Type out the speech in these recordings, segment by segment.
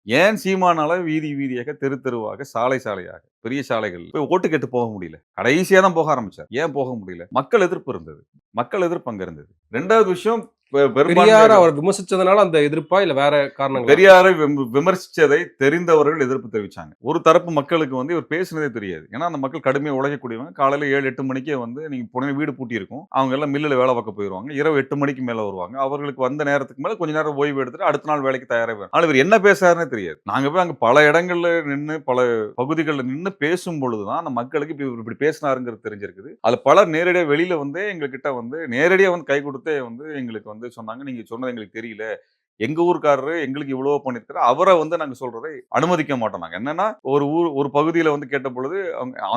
ஏன் சீமானால வீதி வீதியாக, தெரு தெருவாக, சாலை சாலையாக, பெரிய சாலைகள் போய் ஓட்டு கேட்டு போக முடியல? கடைசியா தான் போக ஆரம்பிச்சார். ஏன் போக முடியல? மக்கள் எதிர்ப்பு இருந்தது. மக்கள் எதிர்ப்பு அங்க இருந்தது. 2வது விஷயம் பெரும்பான்மை பெரியார அவர் விமர்சிச்சதுனால அந்த எதிர்ப்பா? இல்ல வேற காரணங்களா? பெரியாரை விமர்சிச்சதை தெரிந்தவர்கள் எதிர்ப்பு தெரிவிச்சாங்க. ஒரு தரப்பு மக்களுக்கு வந்து இவர் பேசினதே தெரியாது. ஏன்னா, அந்த மக்கள் கடுமையா உழைக்கக்கூடியவங்க. காலையில 7, 8 மணிக்கே வந்து நீங்க போனீங்க வீடு பூட்டி இருக்கும். அவங்க எல்லாம் மில்லுல வேலை பார்க்க போயிருவாங்க. இரவு 8 மணிக்கு மேல வருவாங்க. அவர்களுக்கு வந்த நேரத்துக்கு மேல கொஞ்ச நேரம் ஓய்வு எடுத்துட்டு அடுத்த நாள் வேலைக்கு தயாராவாங்க. ஆனா இவர் என்ன பேசுறாருன்னே தெரியாது. நாங்க போய் அங்க பல இடங்கள்ல நின்னு, பல பகுதிகள்ல நின்னு பேசும் பொழுது தான் அந்த மக்களுக்கு இவர் இப்படி பேசினாருங்கிறது தெரிஞ்சிருக்குது. அதுல பலர் நேரடியா வெளியில வந்தே எங்ககிட்ட வந்து நேரடியா வந்து கை குடுத்தே வந்து எங்களுக்கு வந்து சொன்னாங்க. நீங்க சொன்னது எங்களுக்கு தெரியல. எங்க ஊர்க்காரரு எங்களுக்கு இவ்வளவோ பண்ணியிருக்காரு. அவர வந்து நாங்க சொல்றதை அனுமதிக்க மாட்டோம் நாங்க. என்னன்னா, ஒரு பகுதியில வந்து கேட்ட பொழுது,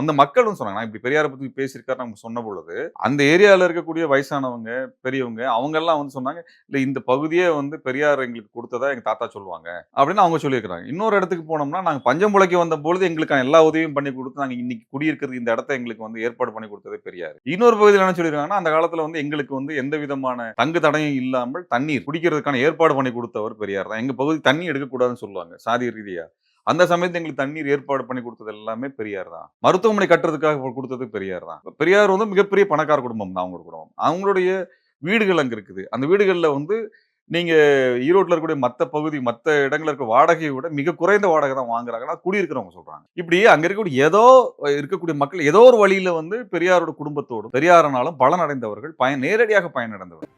அந்த மக்களும் சொன்னாங்க. நான் இப்படி பெரியார பத்தி பேசியிருக்காருன்னு அவங்க சொன்ன பொழுது, அந்த ஏரியால இருக்கக்கூடிய வயசானவங்க, பெரியவங்க அவங்கெல்லாம் வந்து சொன்னாங்க, "இல்ல இந்த பகுதியே வந்து பெரியார் எங்களுக்கு குடுத்ததா எங்க தாத்தா சொல்லுவாங்க." அப்படின்னு அவங்க சொல்லியிருக்கிறாங்க. இன்னொரு இடத்துக்கு போனோம்னா, நாங்க பஞ்சம் பிழைக்க வந்தபொழுது எங்களுக்கான எல்லா உதவியும் பண்ணி குடுத்து, நாங்க இன்னைக்கு குடியிருக்கிறது இந்த இடத்த எங்களுக்கு வந்து ஏற்பாடு பண்ணி குடுத்ததே பெரியாரு. இன்னொரு பகுதியில என்ன சொல்லியிருக்காங்கன்னா, அந்த காலத்துல வந்து எங்களுக்கு வந்து எந்த விதமான தங்கு தடையும் இல்லாமல் தண்ணீர் குடிக்கிறதுக்கான ஏற்பாடு பண்ணி குடுத்தவர் பெரியார் தான். எங்க பகுதி தண்ணி எடுக்கக்கூடாதுன்னு சொல்லுவாங்க, சாதி ரீதியா. அந்த சமயத்துல எங்களுக்கு தண்ணீர் ஏற்பாடு பண்ணி குடுத்தது எல்லாமே பெரியார் தான். மருத்துவமனை கட்டுறதுக்காக குடுத்தது பெரியார் தான். பெரியார் வந்து மிகப்பெரிய பணக்கார குடும்பம் தான் அவங்க குடும்பம். அவங்களுடைய வீடுகள் அங்க இருக்குது. அந்த வீடுகள்ல வந்து நீங்க ஈரோட்ல இருக்கக்கூடிய மத்த பகுதி, மத்த இடங்கள்ல இருக்க வாடகைய விட மிக குறைந்த வாடகை தான் வாங்குறாங்கன்னா, குடியிருக்கிறவங்க சொல்றாங்க. இப்படி அங்க இருக்கக்கூடிய மக்கள் ஏதோ ஒரு வழியில வந்து பெரியாரோட குடும்பத்தோடும், பெரியாரினாலும் பலனடைந்தவர்கள், நேரடியாக பயனடைந்தவர்கள்.